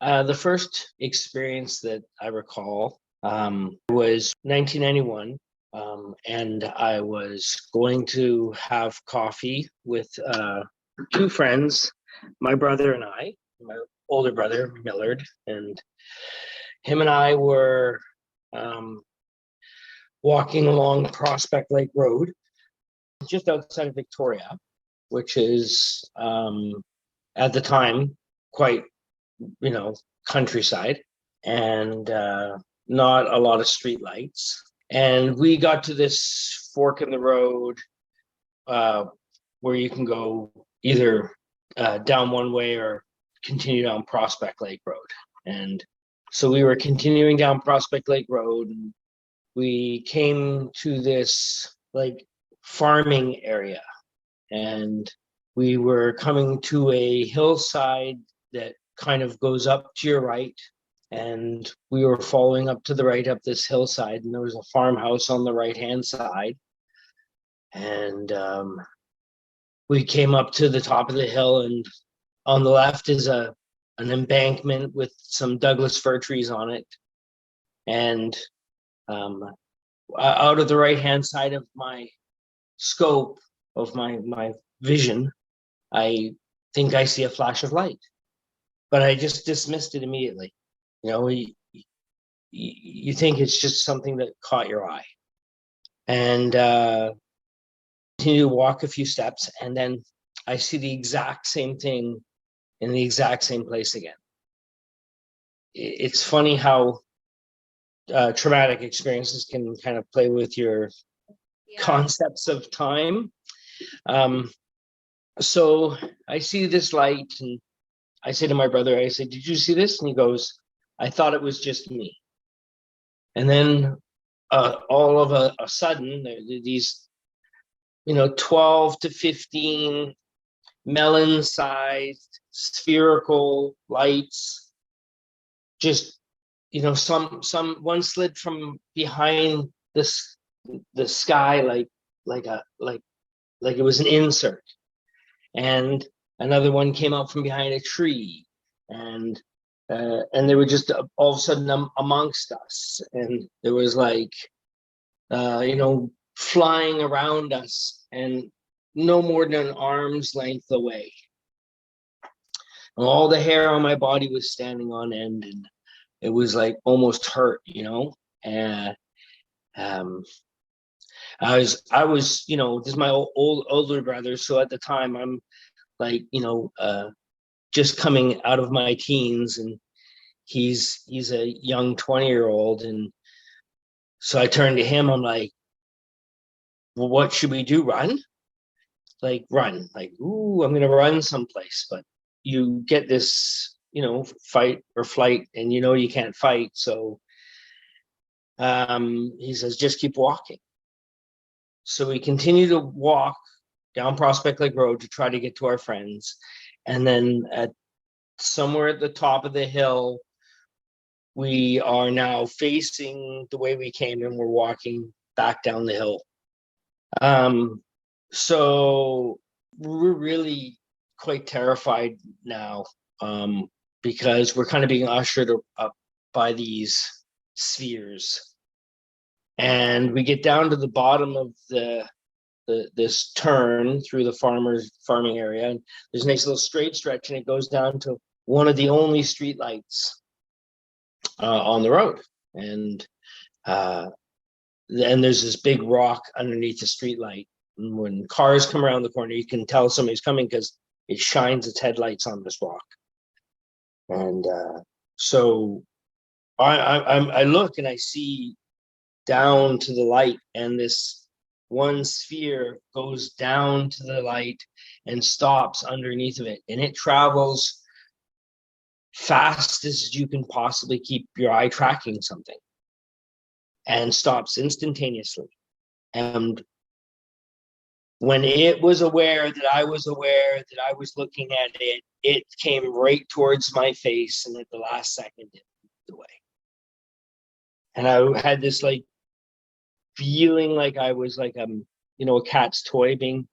The first experience that I recall was 1991, and I was going to have coffee with two friends, my brother and I, my older brother, Millard, and him and I were um, walking along Prospect Lake Road, just outside of Victoria, which is at the time quite, countryside and not a lot of street lights. And we got to this fork in the road uh, where you can go either down one way or continue down Prospect Lake Road. And so we were continuing down Prospect Lake Road, and we came to this like farming area, and we were coming to a hillside that kind of goes up to your right, and we were following up to the right up this hillside, and there was a farmhouse on the right hand side, and we came up to the top of the hill, and on the left is an embankment with some Douglas fir trees on it, and out of the right hand side of my scope of my vision, I think I see a flash of light, but I just dismissed it immediately. You think it's just something that caught your eye, and continue to walk a few steps, and then I see the exact same thing in the exact same place again. It's funny how traumatic experiences can kind of play with your concepts of time. So I see this light, and I say to my brother, I say, "Did you see this?" And he goes, "I thought it was just me." And then all of a sudden, these, 12 to 15 melon-sized spherical lights, just, one slid from behind the sky like it was an insert, and another one came out from behind a tree, and they were just all of a sudden amongst us, and there was flying around us and no more than an arm's length away. And all the hair on my body was standing on end, and it was like almost hurt, and I was, this is my older brother. So at the time I'm like, just coming out of my teens, and he's a young 20-year-old. And so I turned to him, I'm like, well, what should we do? Run? Run. Ooh, I'm going to run someplace. But you get this, fight or flight, and you can't fight. So he says, just keep walking. So we continue to walk down Prospect Lake Road to try to get to our friends. And then somewhere at the top of the hill, we are now facing the way we came, and we're walking back down the hill. So we're really quite terrified now, because we're kind of being ushered up by these spheres. And we get down to the bottom of this turn through the farming area, and there's a nice little straight stretch, and it goes down to one of the only street lights on the road, and there's this big rock underneath the street light. And when cars come around the corner, you can tell somebody's coming because it shines its headlights on this rock. And so I look, and I see down to the light, and this one sphere goes down to the light and stops underneath of it, and it travels fast as you can possibly keep your eye tracking something, and stops instantaneously. And when it was aware that I was looking at it, it came right towards my face, and at the last second it moved away. And I had this feeling like I was a cat's toy being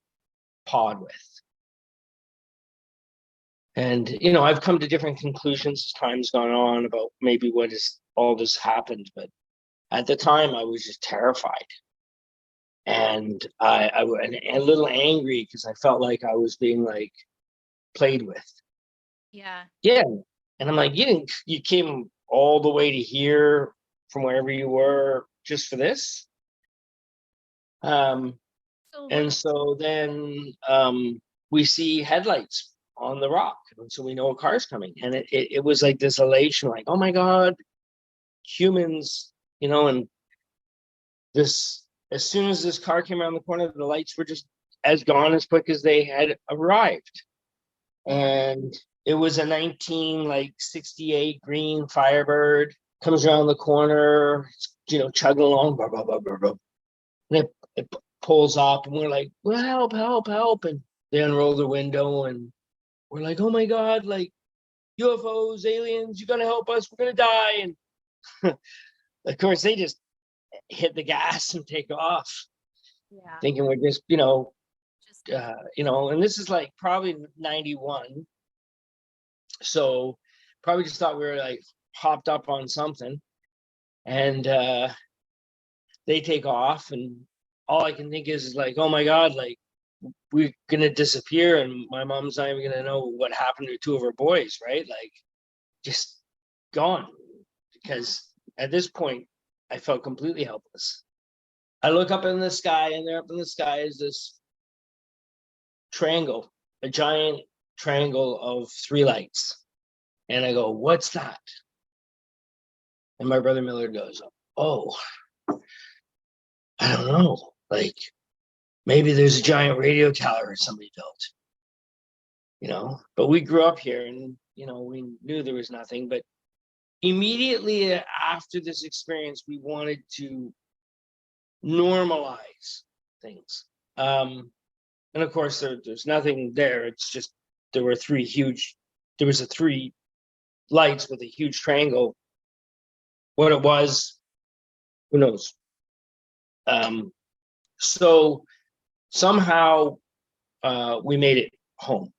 pawed with. And, you know, I've come to different conclusions as time's gone on about maybe what is all this happened. But at the time, I was just terrified. And and a little angry because I felt like I was being like played with. Yeah. Yeah. And I'm like, you came all the way to here from wherever you were just for this. And so then we see headlights on the rock. And so we know a car's coming. And it was like this elation, like, oh my God, humans, you know, and this, as soon as this car came around the corner, the lights were just as gone as quick as they had arrived. And it was a 1968 green Firebird, comes around the corner, you know, chugging along, blah, blah, blah, blah, blah. And it pulls up, and we're like, well, help, help, help. And they unroll the window, and we're like, oh my God, like UFOs, aliens, you gotta help us, we're gonna die. And of course, they just hit the gas and take off, thinking we're just, you know, and this is like probably 91. So probably just thought we were like hopped up on something. And they take off, and all I can think is like, oh my God, like we're gonna disappear, and my mom's not even gonna know what happened to two of her boys, right? Like just gone. Because at this point I felt completely helpless. I look up in the sky, and there up in the sky is this triangle, a giant triangle of three lights. And I go, what's that? And my brother Miller goes, oh, I don't know. Like maybe there's a giant radio tower somebody built, you know. But we grew up here, and, you know, we knew there was nothing. But immediately after this experience, we wanted to normalize things. And of course, there's nothing there. It's just there was a three lights with a huge triangle. What it was, who knows? So somehow we made it home.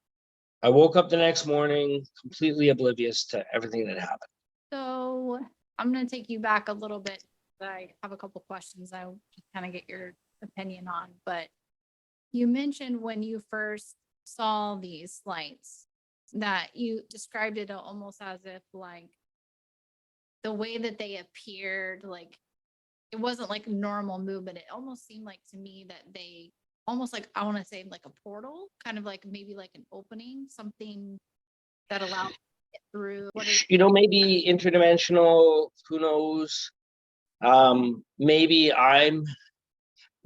I woke up the next morning completely oblivious to everything that happened. So I'm going to take you back a little bit. I have a couple questions I just kind of get your opinion on. But you mentioned when you first saw these lights that you described it almost as if like the way that they appeared, like it wasn't like normal movement. It almost seemed like to me that they almost like, I want to say like a portal, kind of like maybe like an opening, something that allowed to get through. You know, maybe interdimensional, who knows?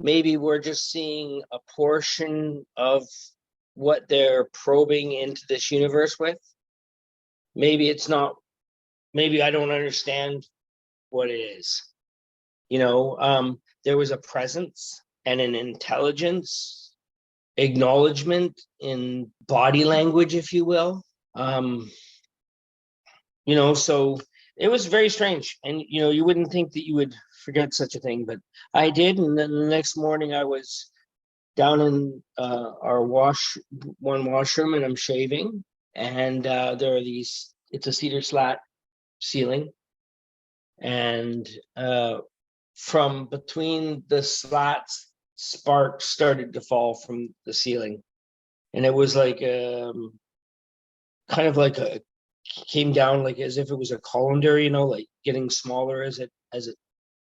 Maybe we're just seeing a portion of what they're probing into this universe with. Maybe it's not, maybe I don't understand what it is. You know, there was a presence and an intelligence, acknowledgement in body language, if you will. You know, so it was very strange. And, you know, you wouldn't think that you would forget such a thing, but I did. And then the next morning I was down in our washroom, and I'm shaving. And there are these, it's a cedar slat ceiling. And from between the slats, sparks started to fall from the ceiling. And it was like kind of like a, came down like as if it was a colander, you know, like getting smaller as it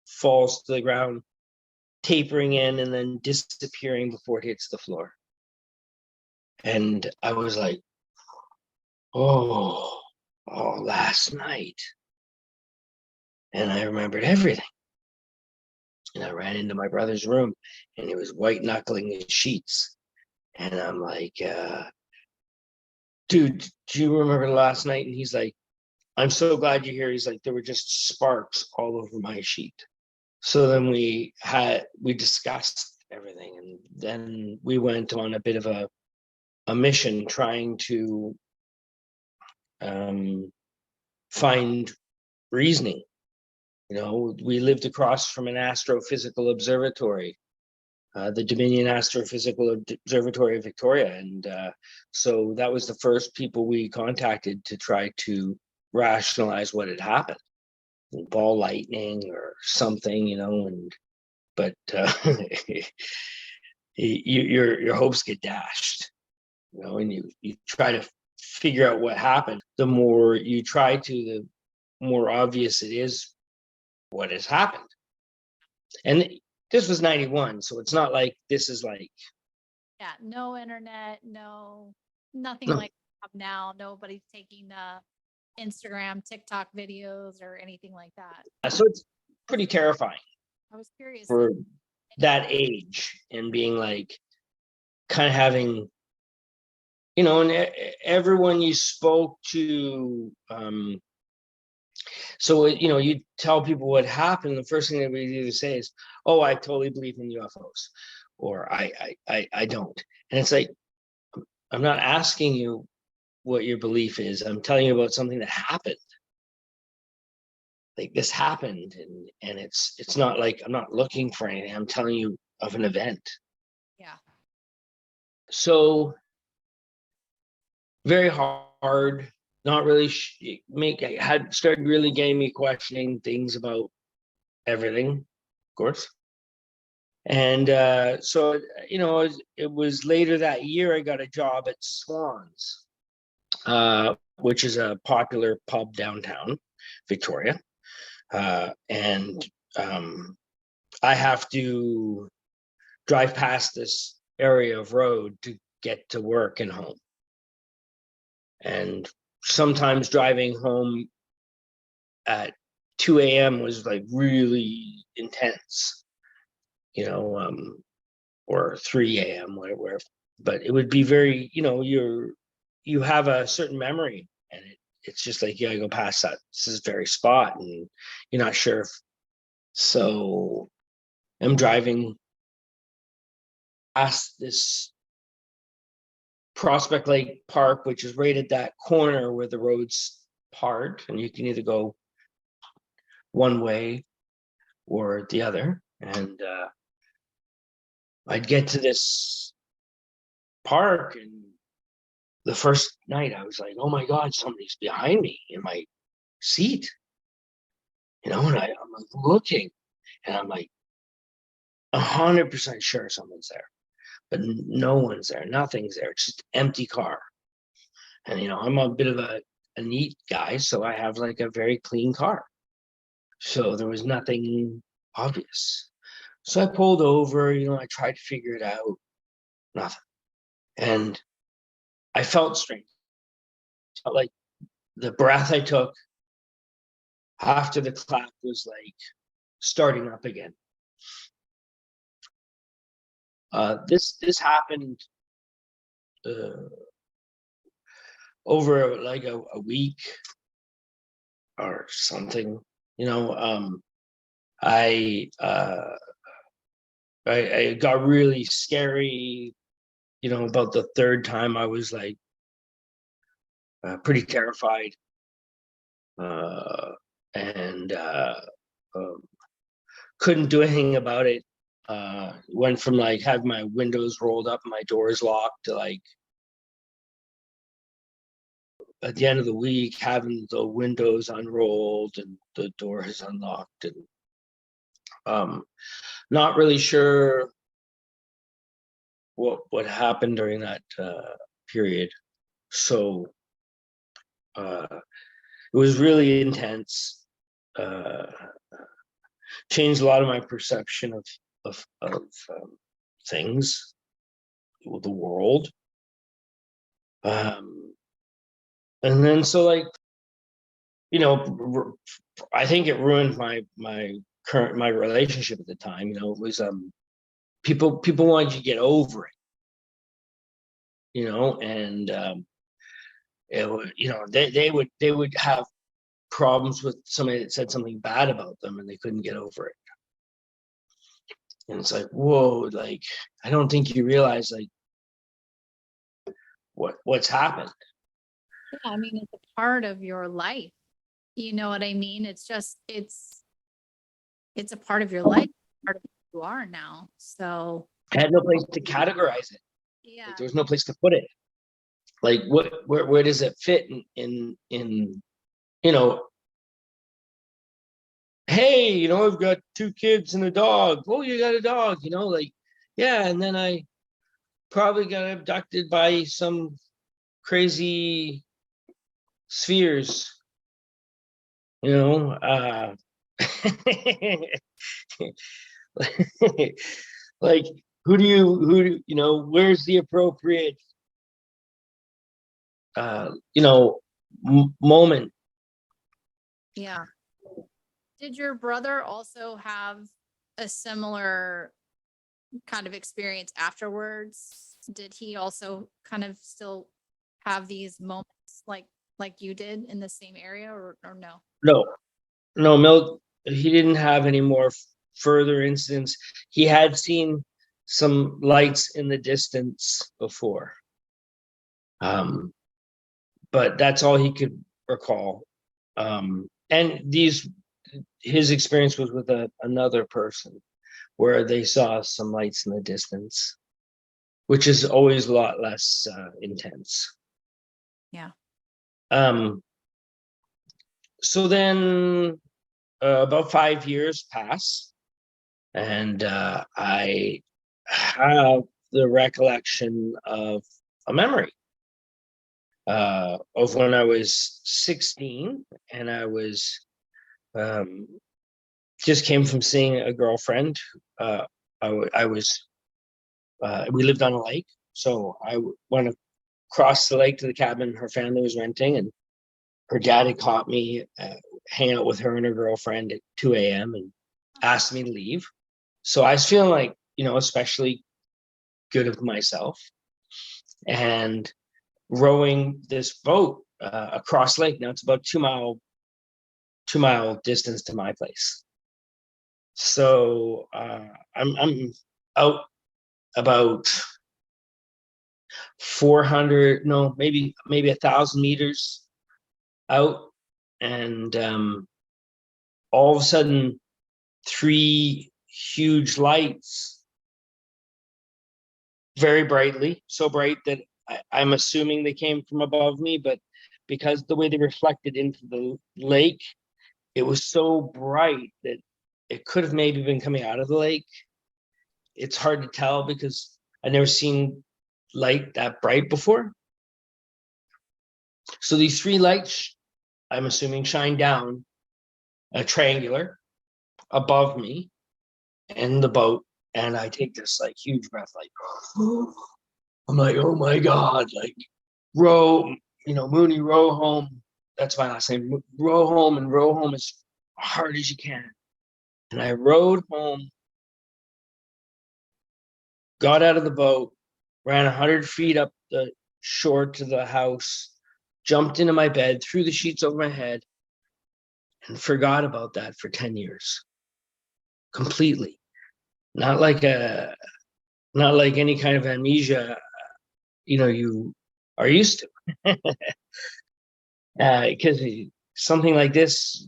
falls to the ground, tapering in and then disappearing before it hits the floor. And I was like, oh, last night. And I remembered everything. And I ran into my brother's room, and he was white knuckling his sheets. And I'm like, dude, do you remember last night? And he's like, I'm so glad you're here. He's like, there were just sparks all over my sheet. So then we discussed everything, and then we went on a bit of a mission trying to find reasoning. You know, we lived across from an astrophysical observatory, the Dominion Astrophysical Observatory of Victoria. And so that was the first people we contacted to try to rationalize what had happened. Ball lightning or something, but your hopes get dashed, and you try to figure out what happened. The more you try to, the more obvious it is what has happened. And this was 91, so it's not like this is like, Yeah, no internet, nothing like now. Nobody's taking Instagram, TikTok videos or anything like that. so it's pretty terrifying I was curious for that age, and being like, kind of having, and everyone you spoke to, so you tell people what happened, the first thing they would either say is, oh, I totally believe in UFOs, or I don't. And it's like, I'm not asking you what your belief is. I'm telling you about something that happened. Like, this happened, and it's not like I'm not looking for anything. I'm telling you of an event. Yeah. So very hard. Not really had started really getting me questioning things about everything, of course. And so it was later that year I got a job at Swans, which is a popular pub downtown Victoria. And I have to drive past this area of road to get to work and home. And sometimes driving home at 2 a.m. was like really intense, or 3 a.m., whatever. But it would be very, you have a certain memory, and it's just like, I go past this very spot, and you're not sure if. So I'm driving past this Prospect Lake Park, which is right at that corner where the roads part, and you can either go one way or the other. And I'd get to this park, and the first night I was like, oh my God, somebody's behind me in my seat. And I'm like looking, and I'm like 100% sure someone's there, but no one's there. Nothing's there. It's just empty car. And, I'm a bit of a neat guy, so I have like a very clean car. So there was nothing obvious. So I pulled over, I tried to figure it out. Nothing. And I felt strange. I felt like the breath I took after the clap was like starting up again. This happened over like a week or something. I got really scary. About the third time, I was like pretty terrified, and couldn't do anything about it. Went from like having my windows rolled up and my doors locked to like at the end of the week having the windows unrolled and the doors unlocked, and not really sure what happened during that period. So it was really intense. Changed a lot of my perception of things, the world. And then so like, I think it ruined my relationship at the time. It was people wanted you to get over it, and they would have problems with somebody that said something bad about them, and they couldn't get over it. And it's like, whoa, like, I don't think you realize like what's happened. Yeah, I mean, it's a part of your life. You know what I mean? It's just, it's a part of your life, part of who you are now. So I had no place to categorize it. Yeah. Like, there was no place to put it. Like, where does it fit in, you know, hey, I've got 2 kids and a dog. Oh, you got a dog, like, yeah. And then I probably got abducted by some crazy spheres, you know. Like, where's the appropriate, moment? Yeah. Did your brother also have a similar kind of experience afterwards? Did he also kind of still have these moments like you did in the same area, or no? No, he didn't have any more further incidents. He had seen some lights in the distance before. But that's all he could recall. And his experience was with another person where they saw some lights in the distance, which is always a lot less intense. Yeah. So then about 5 years pass, and I have the recollection of a memory of when I was 16, and I was just came from seeing a girlfriend. I was we lived on a lake, so I went across the lake to the cabin her family was renting, and her dad had caught me hanging out with her and her girlfriend at 2 a.m. and asked me to leave. So I was feeling like, especially good of myself, and rowing this boat across lake. Now it's about 2 mile distance to my place. So I'm out about 400, no, maybe 1,000 meters out, and all of a sudden 3 huge lights, very brightly, so bright that I'm assuming they came from above me, but because the way they reflected into the lake, it was so bright that it could have maybe been coming out of the lake. It's hard to tell because I've never seen light that bright before. So these 3 lights, I'm assuming, shine down a triangular above me in the boat, and I take this like huge breath, like I'm like, oh my god, like row, Mooney, row home. That's my last name. Row home, and row home as hard as you can. And I rowed home, got out of the boat, ran 100 feet up the shore to the house, jumped into my bed, threw the sheets over my head, and forgot about that for 10 years. Completely. Not like any kind of amnesia, you are used to. Because something like this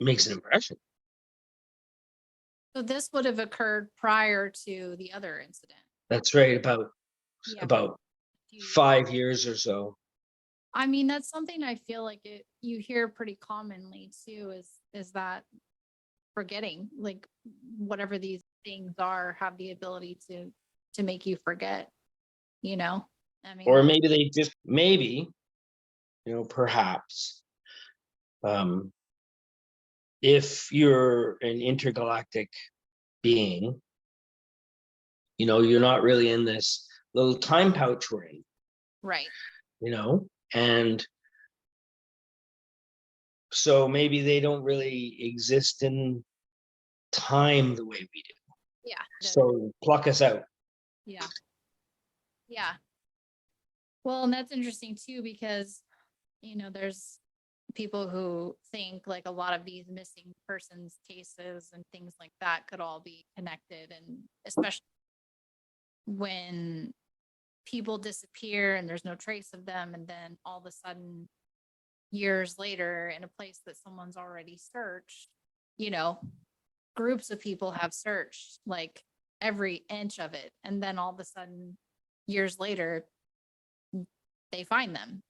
makes an impression. So this would have occurred prior to the other incident. That's right, about Yeah. about 5 years or so. I mean, that's something I feel like you hear pretty commonly too, is that forgetting, like whatever these things are, have the ability to make you forget, I mean, Or maybe they just, perhaps, if you're an intergalactic being, you're not really in this little time pouch we're in, right. And so maybe they don't really exist in time the way we do. Yeah. So pluck us out. Yeah. Yeah. Well, and that's interesting too, because, there's people who think like a lot of these missing persons cases and things like that could all be connected. And especially when people disappear and there's no trace of them, and then all of a sudden years later in a place that someone's already searched, groups of people have searched like every inch of it. And then all of a sudden, years later, they find them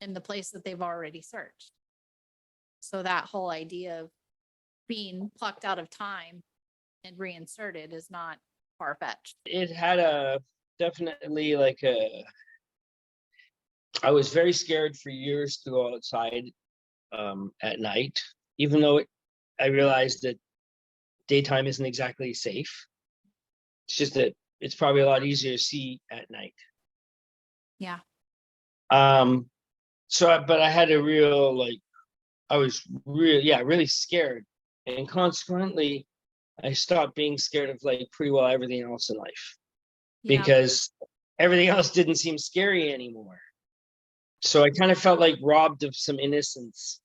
in the place that they've already searched. So that whole idea of being plucked out of time and reinserted is not far-fetched. It had a definitely like a. I was very scared for years to go outside at night, even though I realized that daytime isn't exactly safe. It's just that it's probably a lot easier to see at night. Yeah. But I had a real like, I was really scared, and consequently, I stopped being scared of like pretty well everything else in life Yeah. because everything else didn't seem scary anymore. So I kind of felt like robbed of some innocence.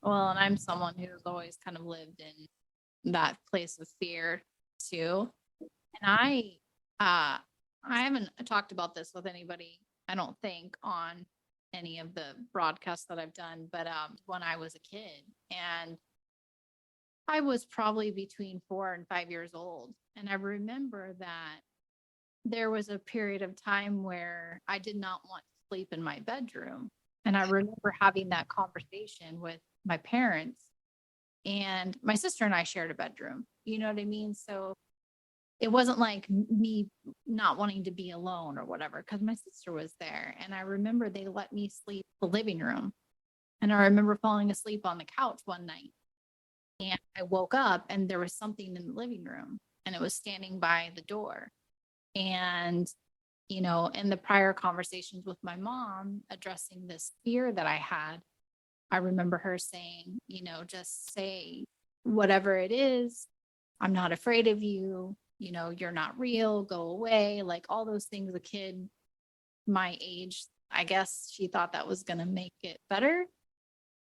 Well, and I'm someone who's always kind of lived in that place of fear too. And I haven't talked about this with anybody, I don't think, on any of the broadcasts that I've done, but when I was a kid, and I was probably between 4 and 5 years old. And I remember that there was a period of time where I did not want to sleep in my bedroom. And I remember having that conversation with my parents, and my sister and I shared a bedroom. You know what I mean? So it wasn't like me not wanting to be alone or whatever, because my sister was there. And I remember they let me sleep in the living room. And I remember falling asleep on the couch one night. And I woke up and there was something in the living room, and it was standing by the door. And, you know, in the prior conversations with my mom addressing this fear that I had, I remember her saying, you know, just say whatever it is. I'm not afraid of you. You know, you're not real. Go away. Like all those things a kid my age, I guess she thought that was going to make it better.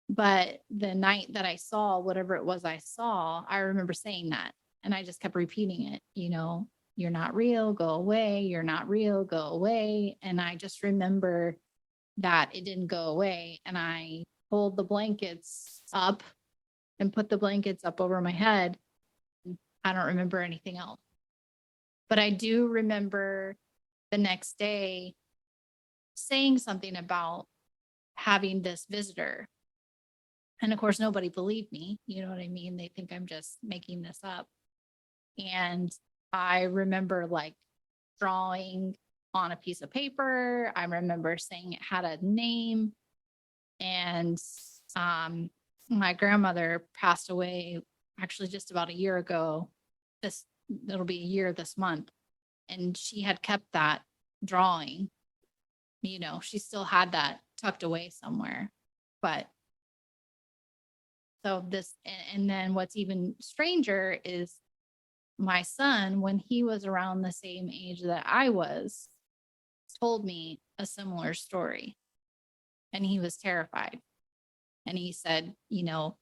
But the night that I saw whatever it was I saw, I remember saying that. And I just kept repeating it, you know, you're not real. Go away. You're not real. Go away. And I just remember that it didn't go away. And I pulled the blankets up and put the blankets up over my head. I don't remember anything else. But I do remember the next day saying something about having this visitor. And of course, nobody believed me. You know what I mean? They think I'm just making this up. And I remember like drawing on a piece of paper. I remember saying it had a name. And my grandmother passed away actually just about a year ago. It'll be a year this month. And she had kept that drawing. You know, she still had that tucked away somewhere. But so this, and then what's even stranger is my son, when he was around the same age that I was, told me a similar story. And he was terrified. And he said, you know,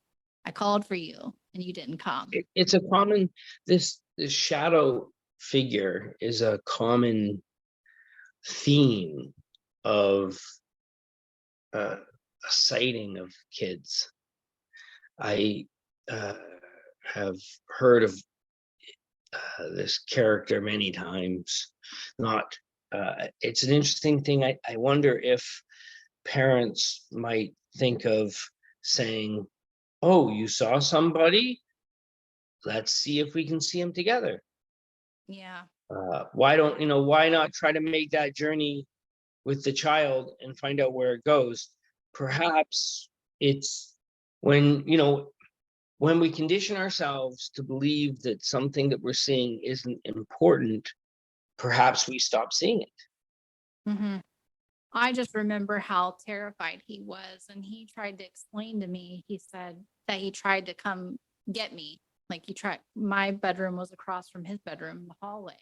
I called for you and you didn't come. It's a common, this shadow figure is a common theme of a sighting of kids. I have heard of this character many times. Not, it's an interesting thing. I wonder if parents might think of saying, "Oh, you saw somebody? Let's see if we can see them together." Yeah. Why not try to make that journey with the child and find out where it goes? Perhaps it's when we condition ourselves to believe that something that we're seeing isn't important, perhaps we stop seeing it. Mm-hmm. I just remember how terrified he was. And he tried to explain to me, he said that he tried to come get me. Like my bedroom was across from his bedroom in the hallway.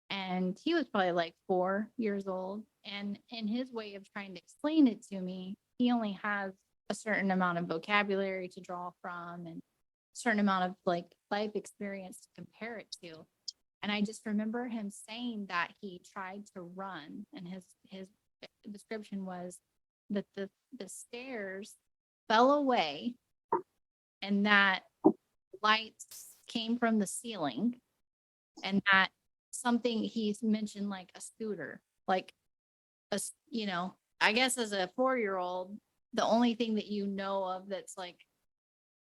And he was probably like 4 years old. And in his way of trying to explain it to me, he only has a certain amount of vocabulary to draw from and a certain amount of like life experience to compare it to. And I just remember him saying that he tried to run, and his description was that the stairs fell away, and that lights came from the ceiling, and that something he's mentioned, like a scooter, like I guess as a 4-year-old, the only thing that you know of that's like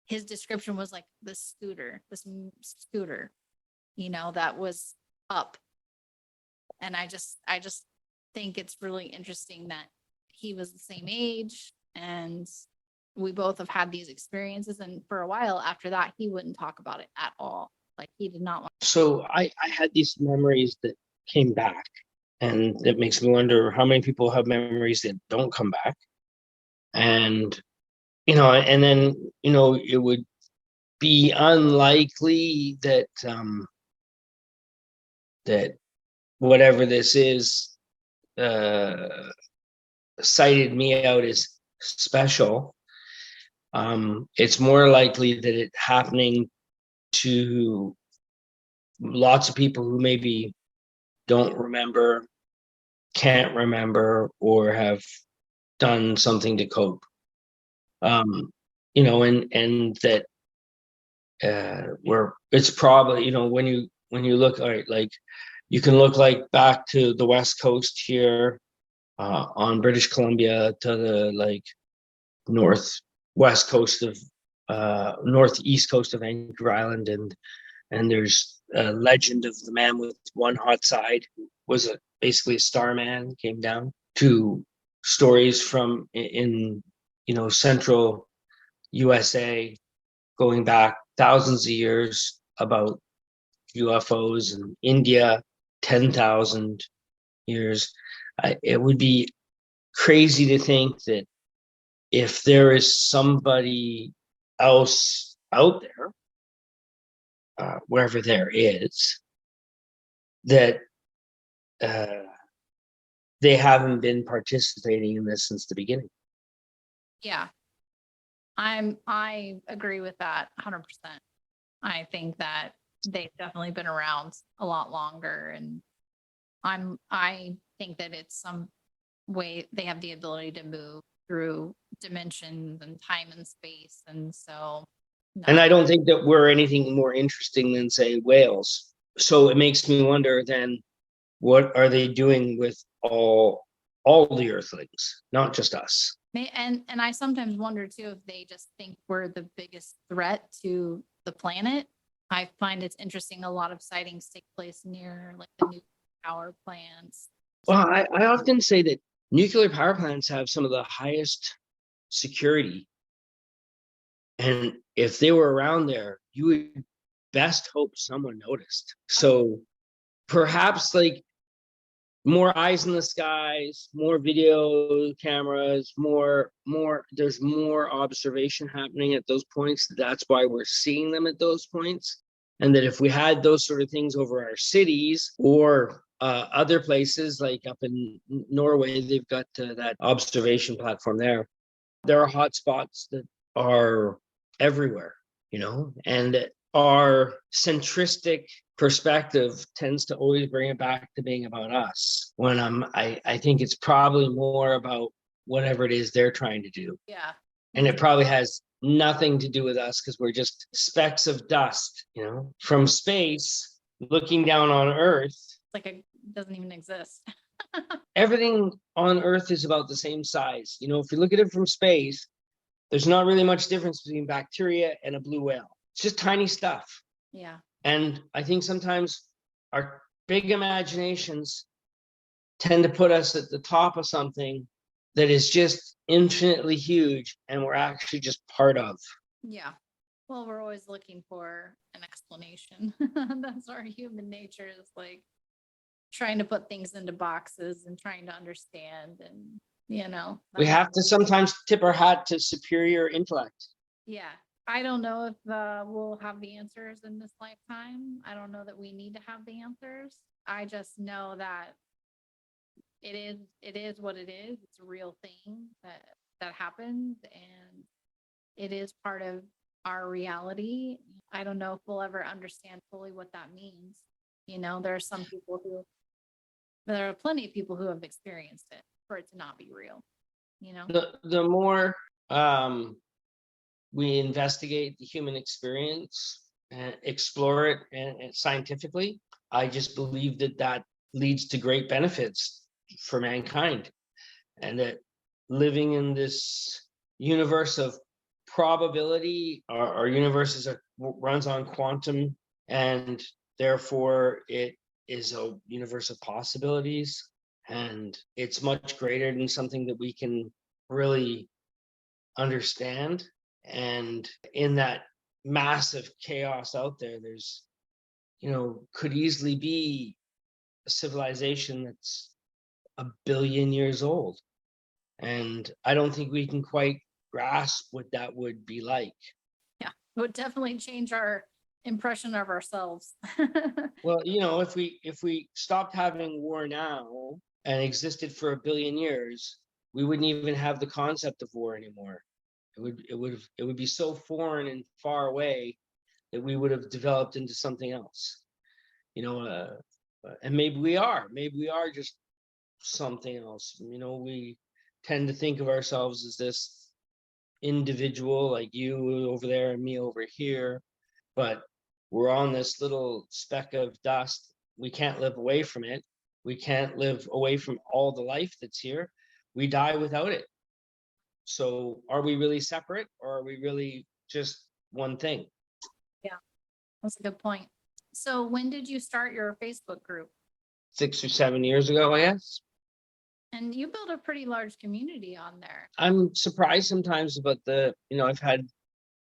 his description was like this scooter, that was up. And I just think it's really interesting that he was the same age and we both have had these experiences. And for a while after that, he wouldn't talk about it at all. Like he did not want. So I had these memories that came back, and it makes me wonder how many people have memories that don't come back. And, and then, it would be unlikely that, that whatever this is, cited me out as special. It's more likely that it happening to lots of people who maybe don't remember, can't remember, or have done something to cope. And that where it's probably, when you look at, like, you can look like back to the West Coast here, on British Columbia, to the like northeast coast of Vancouver Island, and there's a legend of the man with one hot side, who was basically a star man, came down, to stories from in central USA going back thousands of years about UFOs, in India 10,000 years. It would be crazy to think that if there is somebody else out there, wherever there is, that they haven't been participating in this since the beginning. Yeah. I agree with that 100%. I think that they've definitely been around a lot longer, and I think that it's some way they have the ability to move through dimensions and time and space. And so, no. And I don't think that we're anything more interesting than, say, whales. So it makes me wonder then, what are they doing with all the earthlings, not just us? And I sometimes wonder too if they just think we're the biggest threat to the planet. I find it's interesting. A lot of sightings take place near like the nuclear power plants. Well, I often say that nuclear power plants have some of the highest security. And if they were around there, you would best hope someone noticed. So perhaps like more eyes in the skies, more video cameras, there's more observation happening at those points. That's why we're seeing them at those points. And that if we had those sort of things over our cities or other places, like up in Norway, they've got that observation platform there. There are hot spots that are everywhere, and our centristic perspective tends to always bring it back to being about us, when I think it's probably more about whatever it is they're trying to do. Yeah. And it probably has nothing to do with us, because we're just specks of dust, from space looking down on Earth. Like it doesn't even exist. Everything on Earth is about the same size. If you look at it from space, there's not really much difference between bacteria and a blue whale. It's just tiny stuff. Yeah. And I think sometimes our big imaginations tend to put us at the top of something that is just infinitely huge, and we're actually just part of. Yeah. Well, we're always looking for an explanation. That's our human nature, is like trying to put things into boxes and trying to understand. And, we have to sometimes tip our hat to superior intellect. Yeah. I don't know if we'll have the answers in this lifetime. I don't know that we need to have the answers. I just know that it is what it is. It's a real thing that happens, and it is part of our reality. I don't know if we'll ever understand fully what that means. There are plenty of people who have experienced it for it to not be real. The more we investigate the human experience and explore it and scientifically. I just believe that that leads to great benefits for mankind, and that living in this universe of probability, our universe runs on quantum, and therefore it is a universe of possibilities, and it's much greater than something that we can really understand. And in that massive chaos out there, there's, could easily be a civilization that's 1 billion years old. And I don't think we can quite grasp what that would be like. Yeah, it would definitely change our impression of ourselves. Well, if we stopped having war now and existed for 1 billion years, we wouldn't even have the concept of war anymore. It would be so foreign and far away that we would have developed into something else. And maybe we are just something else. We tend to think of ourselves as this individual, like you over there and me over here, but we're on this little speck of dust. We can't live away from it. We can't live away from all the life that's here. We die without it. So are we really separate, or are we really just one thing? Yeah, that's a good point. So when did you start your Facebook group? 6 or 7 years ago, I guess. And you built a pretty large community on there. I'm surprised sometimes about I've had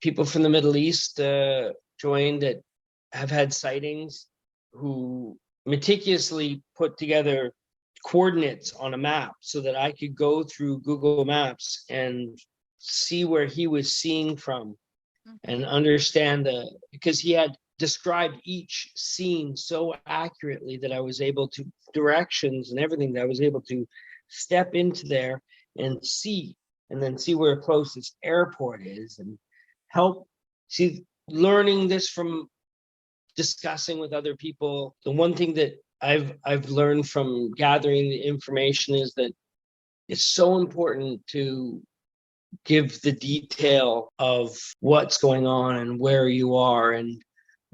people from the Middle East join that have had sightings, who meticulously put together coordinates on a map so that I could go through Google Maps and see where he was seeing from, and understand because he had described each scene so accurately that I was able to, directions and everything, that I was able to step into there and see, and then see where closest airport is, and help. See, learning this from discussing with other people. The one thing that I've learned from gathering the information is that it's so important to give the detail of what's going on and where you are, and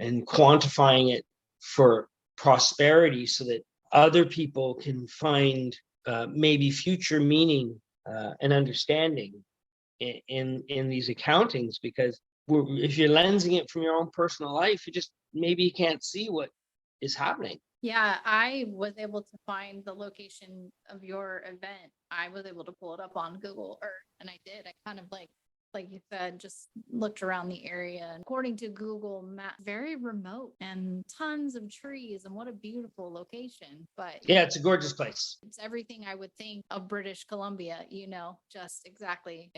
quantifying it for prosperity, so that other people can find maybe future meaning and understanding in these accountings. Because if you're lensing it from your own personal life, you can't see what is happening. Yeah, I was able to find the location of your event. I was able to pull it up on Google Earth, and I did. I kind of like you said, just looked around the area. And according to Google Maps, very remote and tons of trees, and what a beautiful location. But yeah, it's a gorgeous place. It's everything I would think of British Columbia, just exactly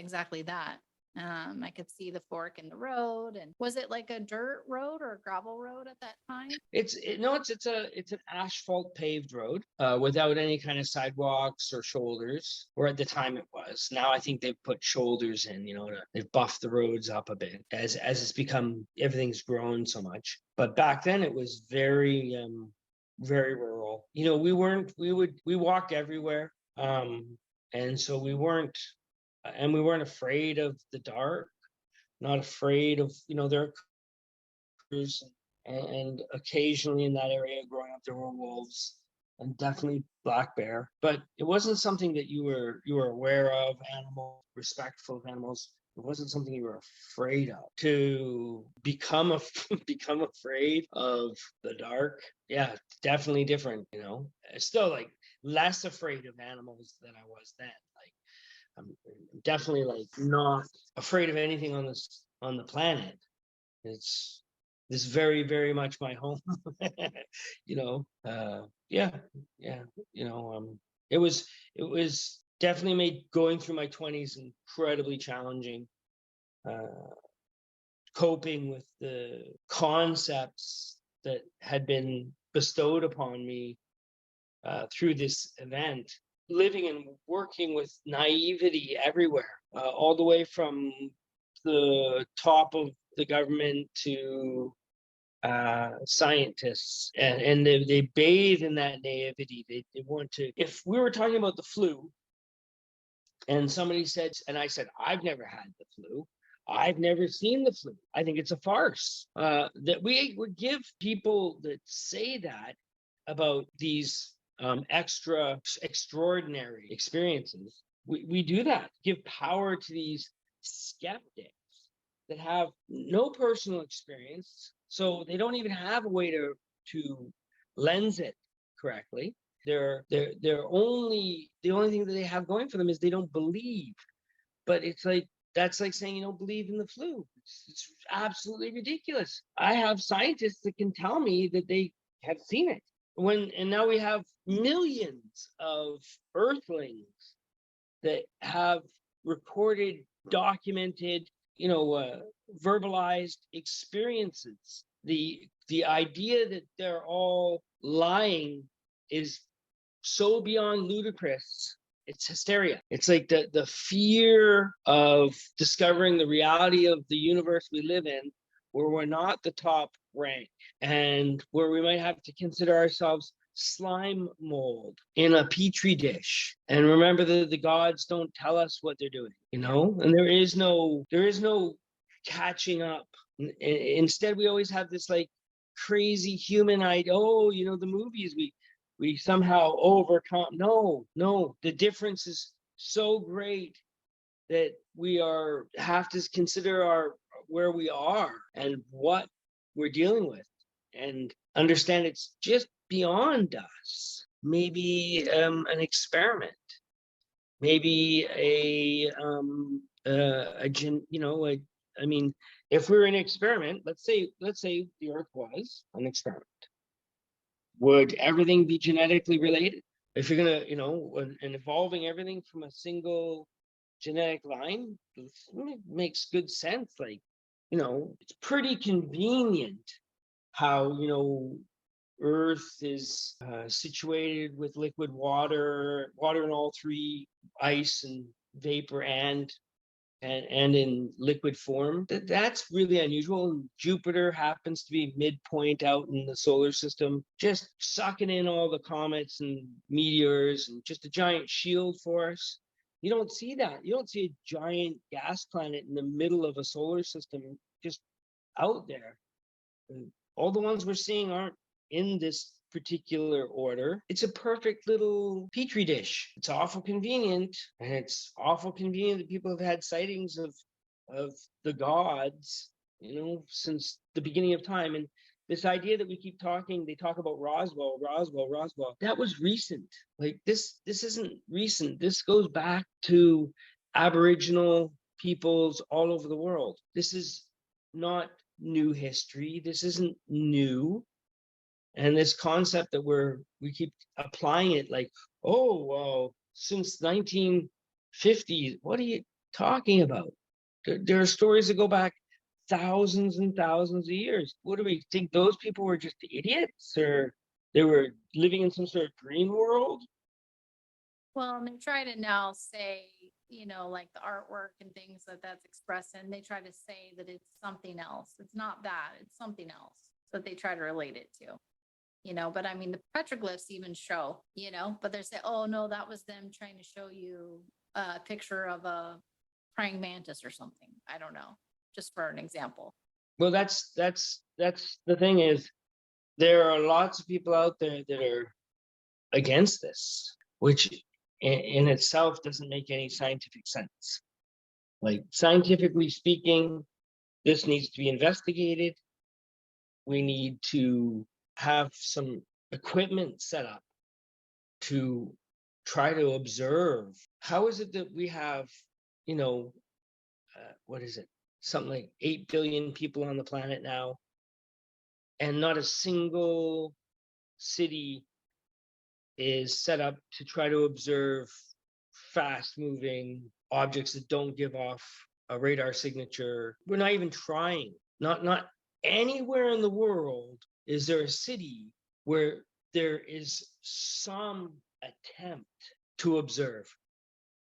that. I could see the fork in the road. And was it like a dirt road or a gravel road at that time? It's an asphalt paved road without any kind of sidewalks or shoulders. Or at the time it was. Now I think they've put shoulders in. They've buffed the roads up a bit as it's become, everything's grown so much. But back then it was very very rural. We walked everywhere, and so we weren't afraid of the dark, not afraid of, there are creatures, and occasionally in that area growing up there were wolves, and definitely black bear, but it wasn't something that you were aware of. Animals, respectful of animals, it wasn't something you were afraid of. To become afraid of the dark, yeah, definitely different. Still, like, less afraid of animals than I was then. Like, I'm definitely, like, not afraid of anything on the planet. It's very, very much my home. Yeah. It was definitely made going through my 20s incredibly challenging, coping with the concepts that had been bestowed upon me through this event, living and working with naivety everywhere, all the way from the top of the government to scientists, and they bathe in that naivety. They want to, if we were talking about the flu and somebody said, and I said, I've never had the flu, I've never seen the flu. I think it's a farce. That we would give people that say that about these extraordinary experiences. We do that, give power to these skeptics that have no personal experience, so they don't even have a way to lens it correctly. They're only, the only thing that they have going for them is they don't believe. But it's like, that's like saying you don't believe in the flu. It's absolutely ridiculous. I have scientists that can tell me that they have seen it. And now we have millions of earthlings that have reported, documented, verbalized experiences. The idea that they're all lying is so beyond ludicrous. It's hysteria. It's like the fear of discovering the reality of the universe we live in, where we're not the top rank, and where we might have to consider ourselves slime mold in a petri dish. And remember that the gods don't tell us what they're doing, and there is no catching up. Instead, we always have this like crazy human idea. Oh, the movies, we somehow overcome. No, the difference is so great that we have to consider where we are and what we're dealing with, and understand it's just beyond us. Maybe an experiment, maybe I mean, if we're an experiment, let's say the Earth was an experiment, would everything be genetically related? If you're gonna, and evolving everything from a single genetic line, it makes good sense. Like, it's pretty convenient how, Earth is situated with liquid water in all three, ice and vapor and in liquid form. That's really unusual. And Jupiter happens to be midpoint out in the solar system, just sucking in all the comets and meteors, and just a giant shield for us. You don't see that. You don't see a giant gas planet in the middle of a solar system just out there. And all the ones we're seeing aren't in this particular order. It's a perfect little petri dish. It's awful convenient, and it's awful convenient that people have had sightings of the gods, since the beginning of time. And this idea that we keep talking, they talk about Roswell. That was recent. Like this isn't recent. This goes back to Aboriginal peoples all over the world. This is not new history. This isn't new. And this concept that we keep applying it like, oh, well, since 1950s, what are you talking about? There are stories that go back thousands and thousands of years. What do we think? Those people were just idiots, or they were living in some sort of dream world? Well, and they try to now say, like the artwork and things that's expressing, they try to say that it's something else. It's not that, it's something else that they try to relate it to. But I mean, the petroglyphs even show, but they say, oh no, that was them trying to show you a picture of a praying mantis or something. I don't know, just for an example. Well, that's the thing is, there are lots of people out there that are against this, which in itself doesn't make any scientific sense. Like, scientifically speaking, this needs to be investigated. We need to have some equipment set up to try to observe. How is it that we have, what is it? Something like 8 billion people on the planet now, and not a single city is set up to try to observe fast moving objects that don't give off a radar signature? We're not even trying. Not anywhere in the world is there a city where there is some attempt to observe.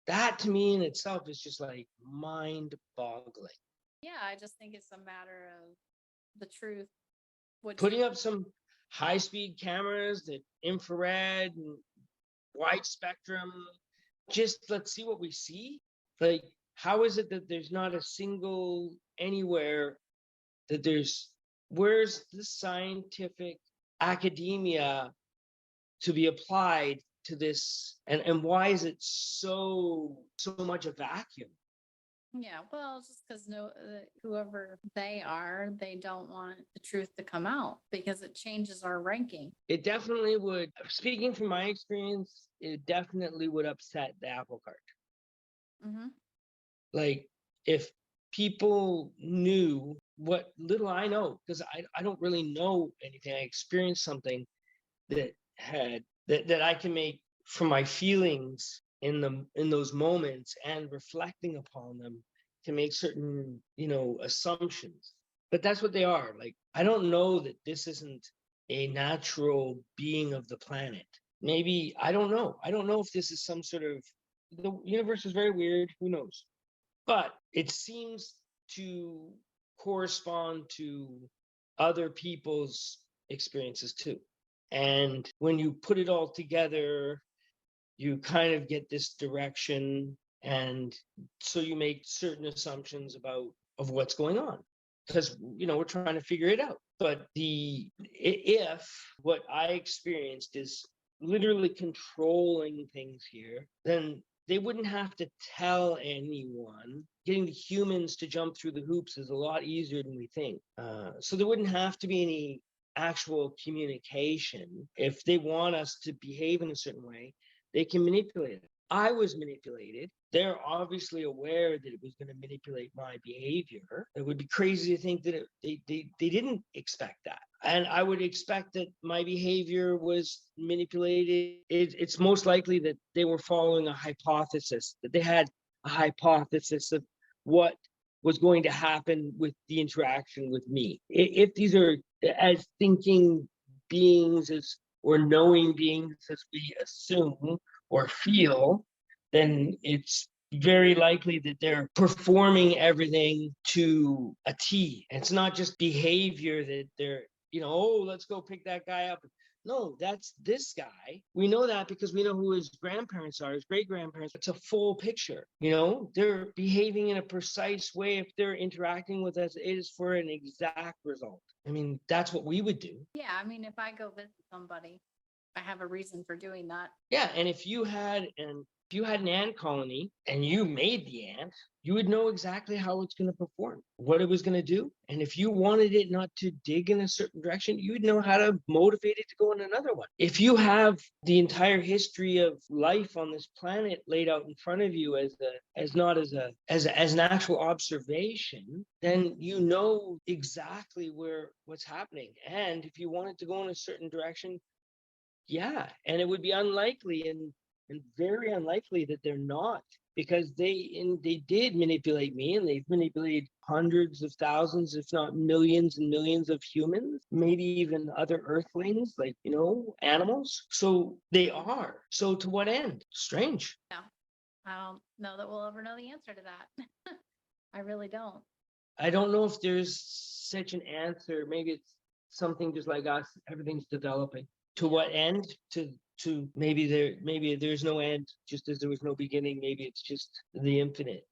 That to me in itself is just like mind boggling. Yeah, I just think it's a matter of the truth. Putting up some high speed cameras, that infrared and wide spectrum, just let's see what we see. Like, how is it that there's not a single anywhere that where's the scientific academia to be applied to this, and why is it so much a vacuum? Yeah, well, it's just because whoever they are, they don't want the truth to come out because it changes our ranking. It definitely would, speaking from my experience, it definitely would upset the apple cart. Mm-hmm. Like, if people knew what little I know, because I don't really know anything. I experienced something that I can make from my feelings in those moments and reflecting upon them to make certain, assumptions. But that's what they are. Like, I don't know that this isn't a natural being of the planet. Maybe, I don't know. I don't know if this is some sort of, the universe is very weird. Who knows? But it seems to correspond to other people's experiences too. And when you put it all together, you kind of get this direction. And so you make certain assumptions of what's going on, because we're trying to figure it out. But if what I experienced is literally controlling things here, then they wouldn't have to tell anyone. Getting the humans to jump through the hoops is a lot easier than we think. So there wouldn't have to be any actual communication. If they want us to behave in a certain way, they can manipulate it. I was manipulated. They're obviously aware that it was going to manipulate my behavior. It would be crazy to think that they didn't expect that. And I would expect that my behavior was manipulated. It's most likely that they were following a hypothesis, that they had a hypothesis of what was going to happen with the interaction with me. If these are as thinking beings or knowing beings as we assume or feel, then it's very likely that they're performing everything to a T. And it's not just behavior that they're, oh, let's go pick that guy up. No, that's this guy. We know that because we know who his grandparents are, his great grandparents. It's a full picture. They're behaving in a precise way. If they're interacting with us, it is for an exact result. I mean, that's what we would do. Yeah, I mean, if I go visit somebody, I have a reason for doing that. Yeah, and if you had an ant colony and you made the ant, you would know exactly how it's going to perform, what it was going to do. And if you wanted it not to dig in a certain direction, you would know how to motivate it to go in another one. If you have the entire history of life on this planet laid out in front of you as an actual observation, then you know exactly what's happening. And if you want it to go in a certain direction, yeah, and it would be unlikely and very unlikely that they're not, because they did manipulate me, and they've manipulated hundreds of thousands, if not millions and millions of humans, maybe even other earthlings, like animals. So they are. So to what end? Strange. Yeah, I don't know that we'll ever know the answer to that. I really don't. I don't know if there's such an answer. Maybe it's something just like us. Everything's developing. To what end? To maybe there's no end, just as there was no beginning. Maybe it's just the infinite.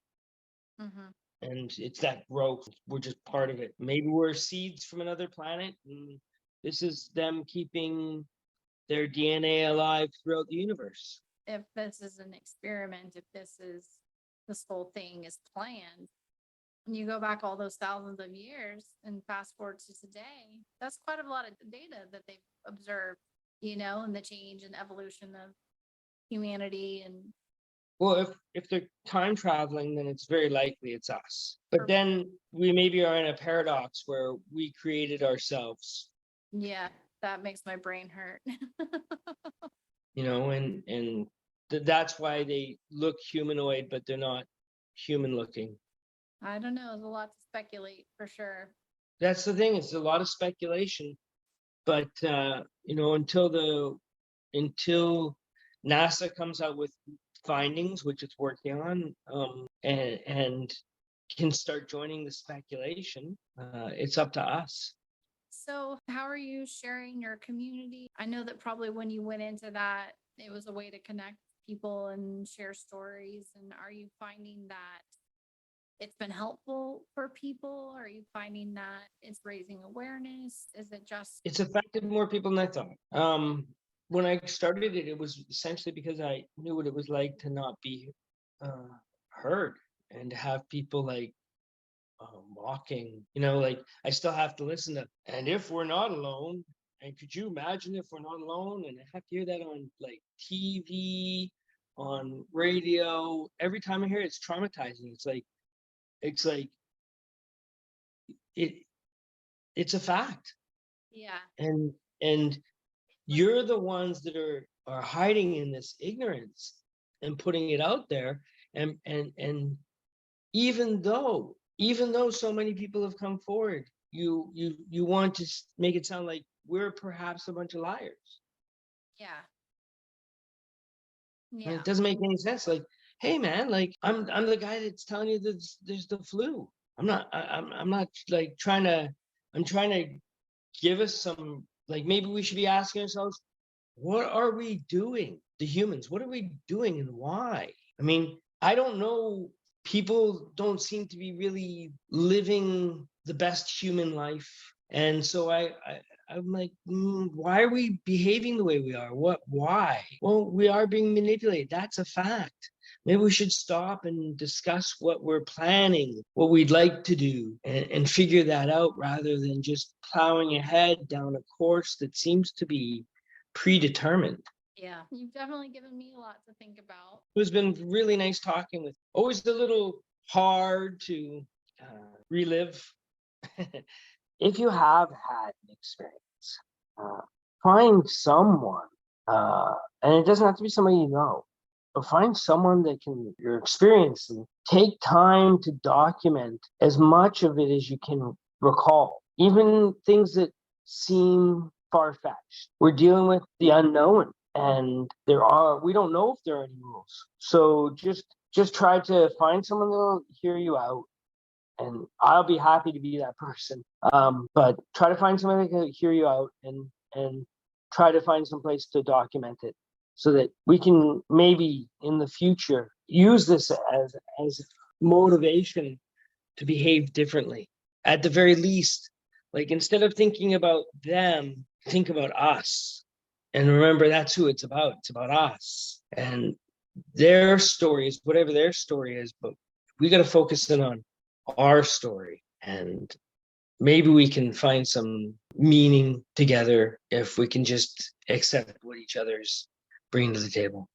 Mm-hmm. And it's that growth. We're just part of it. Maybe we're seeds from another planet, and this is them keeping their DNA alive throughout the universe. If this is an experiment, if this whole thing is planned, and you go back all those thousands of years and fast forward to today, that's quite a lot of data that they've observed, and the change and evolution of humanity. And Well, if they're time traveling, then it's very likely it's us. But then we maybe are in a paradox where we created ourselves. yeah, that makes my brain hurt. And that's why they look humanoid, but they're not human looking. I don't know. There's a lot to speculate for sure. That's the thing. It's a lot of speculation, but until NASA comes out with findings, which it's working on, and can start joining the speculation, it's up to us. So how are you sharing your community? I know that probably when you went into that, it was a way to connect people and share stories. And are you finding that it's been helpful for people? Are you finding that it's raising awareness? Is it just, It's affected more people than I thought. When I started it, it was essentially because I knew what it was like to not be heard, and to have people like mocking, like I still have to listen to, and if we're not alone, and could you imagine if we're not alone? And I have to hear that on like TV, on radio. Every time I hear it, it's traumatizing. It's like it it's a fact. yeah, And you're the ones that are hiding in this ignorance and putting it out there. And even though so many people have come forward, you want to make it sound like we're perhaps a bunch of liars. yeah, And yeah, it doesn't make any sense. Like, hey man, like I'm the guy that's telling you that there's the flu. I'm not like I'm trying to give us some, like, maybe we should be asking ourselves, what are we doing, the humans? What are we doing, and why? I mean, I don't know. People don't seem to be really living the best human life. And so I'm like, why are we behaving the way we are? Why? Well, we are being manipulated. That's a fact. Maybe we should stop and discuss what we're planning, what we'd like to do, and figure that out, rather than just plowing ahead down a course that seems to be predetermined. yeah. You've definitely given me a lot to think about. It has been really nice talking with. Always a little hard to relive. If you have had an experience, uh, find someone, and it doesn't have to be somebody you know, but find someone that can your experience, and take time to document as much of it as you can recall, even things that seem far-fetched. We're dealing with the unknown, and we don't know if there are any rules. So just try to find someone that'll hear you out, and I'll be happy to be that person. But try to find someone that can hear you out, and try to find some place to document it, so that we can maybe in the future use this as motivation to behave differently. At the very least, like, instead of thinking about them, think about us. And remember, that's who it's about. It's about us and their stories, whatever their story is. But we got to focus in on our story, and maybe we can find some meaning together if we can just accept what each other's bringing to the table.